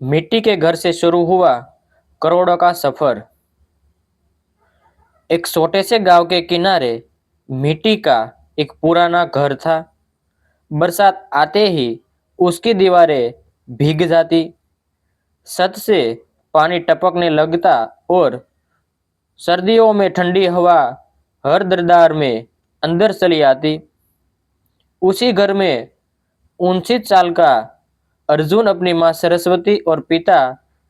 मिट्टी के घर से शुरू हुआ करोड़ों का सफर। एक छोटे से गांव के किनारे मिट्टी का एक पुराना घर था। बरसात आते ही उसकी दीवारें भीग जाती, छत से पानी टपकने लगता और सर्दियों में ठंडी हवा हर दरदार में अंदर चली आती। उसी घर में 29 साल का अर्जुन अपनी माँ सरस्वती और पिता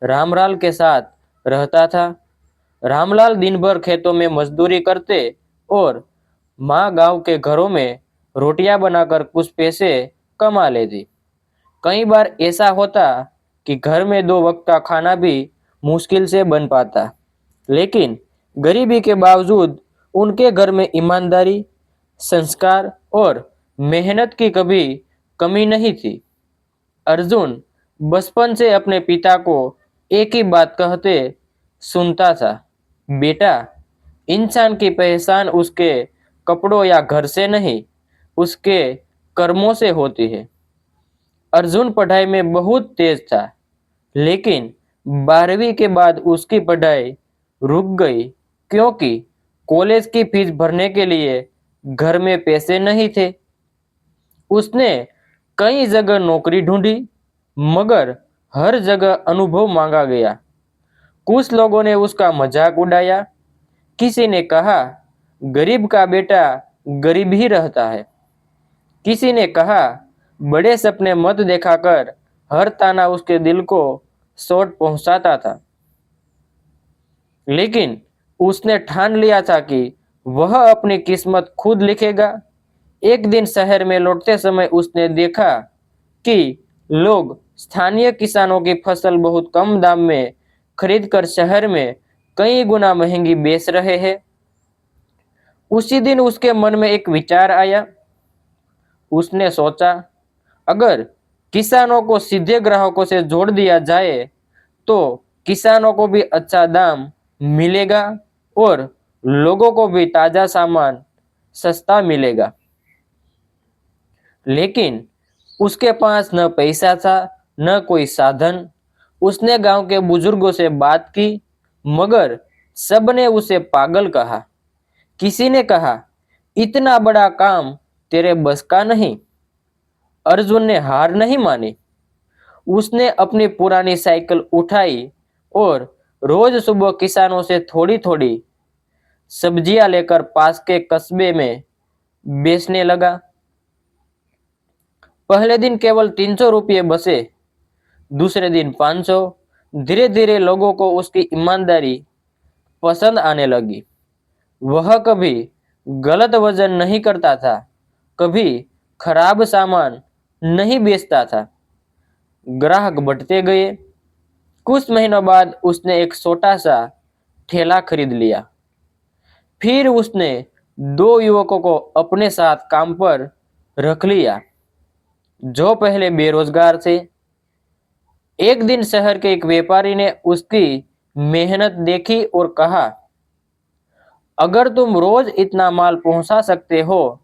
रामलाल के साथ रहता था। रामलाल दिन भर खेतों में मजदूरी करते और माँ गांव के घरों में रोटियां बनाकर कुछ पैसे कमा लेती। कई बार ऐसा होता कि घर में दो वक्त का खाना भी मुश्किल से बन पाता, लेकिन गरीबी के बावजूद उनके घर में ईमानदारी, संस्कार और मेहनत की कभी कमी नहीं थी। अर्जुन बचपन से अपने पिता को एक ही बात कहते सुनता था, बेटा, इंसान की पहचान उसके कपड़ों या घर से नहीं, उसके कर्मों से होती है। अर्जुन पढ़ाई में बहुत तेज था, लेकिन 12वीं के बाद उसकी पढ़ाई रुक गई क्योंकि कॉलेज की फीस भरने के लिए घर में पैसे नहीं थे। उसने कई जगह नौकरी ढूंढी, मगर हर जगह अनुभव मांगा गया। कुछ लोगों ने उसका मजाक उड़ाया। किसी ने कहा, गरीब का बेटा गरीब ही रहता है। किसी ने कहा, बड़े सपने मत देखा कर। हर ताना उसके दिल को चोट पहुंचाता था। लेकिन उसने ठान लिया था कि वह अपनी किस्मत खुद लिखेगा। एक दिन शहर में लौटते समय उसने देखा कि लोग स्थानीय किसानों की फसल बहुत कम दाम में खरीदकर शहर में कई गुना महंगी बेच रहे हैं। उसी दिन उसके मन में एक विचार आया। उसने सोचा, अगर किसानों को सीधे ग्राहकों से जोड़ दिया जाए तो किसानों को भी अच्छा दाम मिलेगा और लोगों को भी ताजा सामान सस्ता मिलेगा। लेकिन उसके पास न पैसा था, न कोई साधन। उसने गांव के बुजुर्गों से बात की, मगर सबने उसे पागल कहा। किसी ने कहा, इतना बड़ा काम तेरे बस का नहीं। अर्जुन ने हार नहीं मानी। उसने अपनी पुरानी साइकिल उठाई और रोज सुबह किसानों से थोड़ी थोड़ी सब्जियां लेकर पास के कस्बे में बेचने लगा। पहले दिन केवल 300 रुपये बचे, दूसरे दिन 500। धीरे धीरे लोगों को उसकी ईमानदारी पसंद आने लगी। वह कभी गलत वजन नहीं करता था, कभी खराब सामान नहीं बेचता था। ग्राहक बढ़ते गए। कुछ महीनों बाद उसने एक छोटा सा ठेला खरीद लिया। फिर उसने दो युवकों को अपने साथ काम पर रख लिया जो पहले बेरोजगार थे। एक दिन शहर के एक व्यापारी ने उसकी मेहनत देखी और कहा, अगर तुम रोज इतना माल पहुंचा सकते हो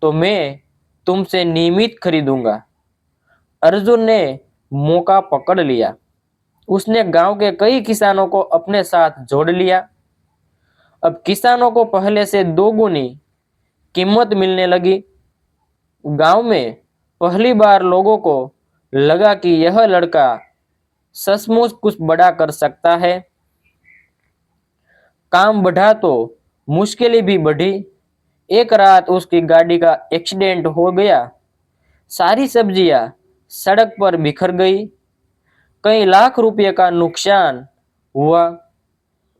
तो मैं तुमसे नियमित खरीदूंगा। अर्जुन ने मौका पकड़ लिया। उसने गांव के कई किसानों को अपने साथ जोड़ लिया। अब किसानों को पहले से दो गुनी कीमत मिलने लगी। गांव में पहली बार लोगों को लगा कि यह लड़का सचमुच कुछ बड़ा कर सकता है। काम बढ़ा तो मुश्किलें भी बढ़ी। एक रात उसकी गाड़ी का एक्सीडेंट हो गया। सारी सब्जियां सड़क पर बिखर गई। कई लाख रुपए का नुकसान हुआ।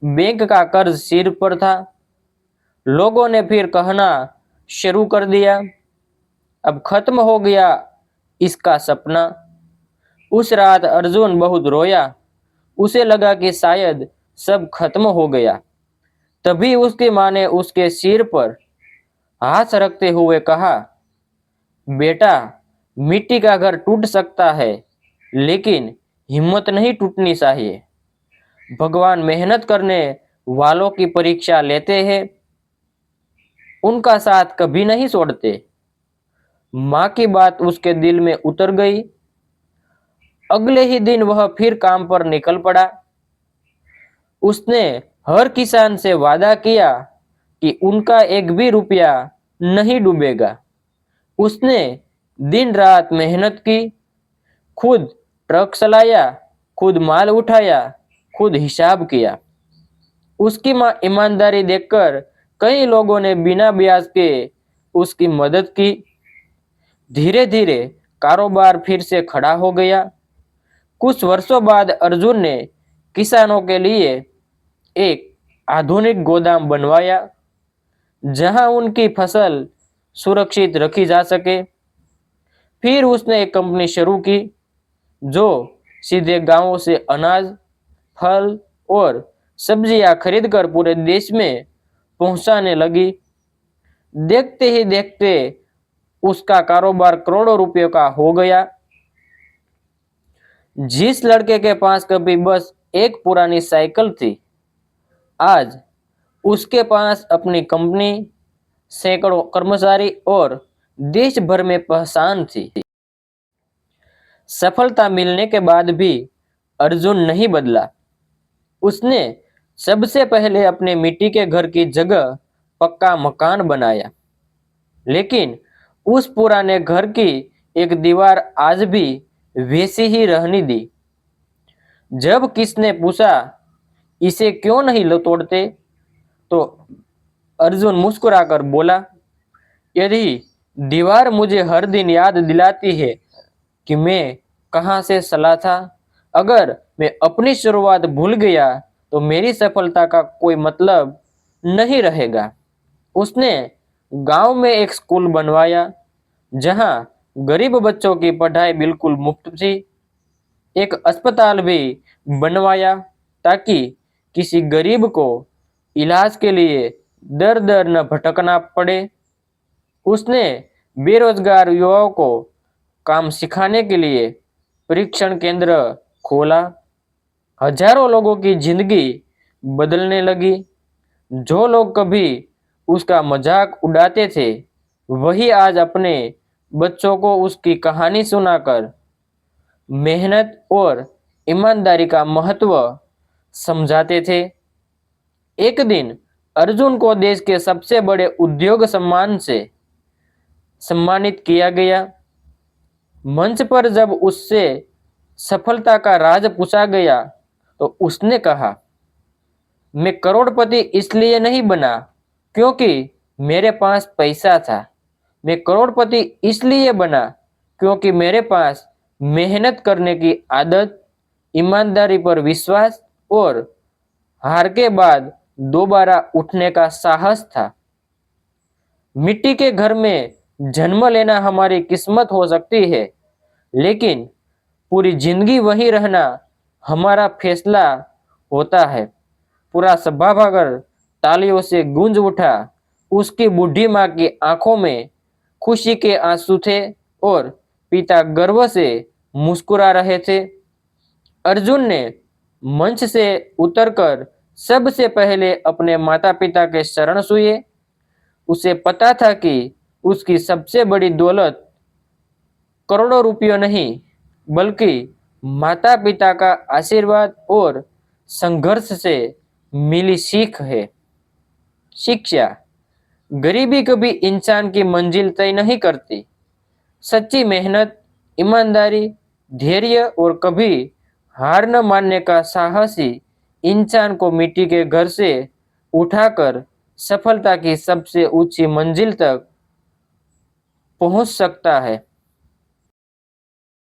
बैंक का कर्ज सिर पर था। लोगों ने फिर कहना शुरू कर दिया, अब खत्म हो गया इसका सपना। उस रात अर्जुन बहुत रोया। उसे लगा कि शायद सब खत्म हो गया। तभी उसकी माँ ने उसके सिर पर हाथ रखते हुए कहा, बेटा, मिट्टी का घर टूट सकता है, लेकिन हिम्मत नहीं टूटनी चाहिए। भगवान मेहनत करने वालों की परीक्षा लेते हैं, उनका साथ कभी नहीं छोड़ते। माँ की बात उसके दिल में उतर गई। अगले ही दिन वह फिर काम पर निकल पड़ा। उसने हर किसान से वादा किया कि उनका एक भी रुपया नहीं डूबेगा। उसने दिन रात मेहनत की, खुद ट्रक चलाया, खुद माल उठाया, खुद हिसाब किया। उसकी ईमानदारी देखकर कई लोगों ने बिना ब्याज के उसकी मदद की। धीरे धीरे कारोबार फिर से खड़ा हो गया। कुछ वर्षों बाद अर्जुन ने किसानों के लिए एक आधुनिक गोदाम बनवाया, जहां उनकी फसल सुरक्षित रखी जा सके। फिर उसने एक कंपनी शुरू की जो सीधे गांवों से अनाज, फल और सब्जियां खरीदकर पूरे देश में पहुंचाने लगी। देखते ही देखते उसका कारोबार करोड़ों रुपयों का हो गया। जिस लड़के के पास कभी बस एक पुरानी साइकिल थी, आज उसके पास अपनी कंपनी, सैकड़ों कर्मचारी और देश भर में पहचान थी। सफलता मिलने के बाद भी अर्जुन नहीं बदला। उसने सबसे पहले अपने मिट्टी के घर की जगह पक्का मकान बनाया, लेकिन उस पुराने घर की एक दीवार आज भी वैसी ही रहने दी। जब किसने पूछा, इसे क्यों नहीं तोड़ते, तो अर्जुन मुस्कुराकर बोला, यदि दीवार मुझे हर दिन याद दिलाती है कि मैं कहां से चला था, अगर मैं अपनी शुरुआत भूल गया तो मेरी सफलता का कोई मतलब नहीं रहेगा। उसने गांव में एक स्कूल बनवाया जहां गरीब बच्चों की पढ़ाई बिल्कुल मुफ्त थी। एक अस्पताल भी बनवाया ताकि किसी गरीब को इलाज के लिए दर दर न भटकना पड़े। उसने बेरोजगार युवाओं को काम सिखाने के लिए परीक्षण केंद्र खोला। हजारों लोगों की जिंदगी बदलने लगी। जो लोग कभी उसका मजाक उड़ाते थे, वही आज अपने बच्चों को उसकी कहानी सुनाकर मेहनत और ईमानदारी का महत्व समझाते थे। एक दिन अर्जुन को देश के सबसे बड़े उद्योग सम्मान से सम्मानित किया गया। मंच पर जब उससे सफलता का राज पूछा गया तो उसने कहा, मैं करोड़पति इसलिए नहीं बना क्योंकि मेरे पास पैसा था। मैं करोड़पति इसलिए बना क्योंकि मेरे पास मेहनत करने की आदत, ईमानदारी पर विश्वास और हार के बाद दोबारा उठने का साहस था। मिट्टी के घर में जन्म लेना हमारी किस्मत हो सकती है, लेकिन पूरी जिंदगी वहीं रहना हमारा फैसला होता है। पूरा सभागार तालियों से गूंज उठा। उसकी बूढ़ी माँ की आंखों में खुशी के आंसू थे और पिता गर्व से मुस्कुरा रहे थे। अर्जुन ने मंच से उतरकर सबसे पहले अपने माता पिता के चरण छुए। उसे पता था कि उसकी सबसे बड़ी दौलत करोड़ों रुपयों नहीं, बल्कि माता पिता का आशीर्वाद और संघर्ष से मिली सीख है। शिक्षा। गरीबी कभी इंसान की मंजिल तय नहीं करती। सच्ची मेहनत, ईमानदारी, धैर्य और कभी हार न मानने का साहस ही इंसान को मिट्टी के घर से उठाकर सफलता की सबसे ऊंची मंजिल तक पहुंच सकता है।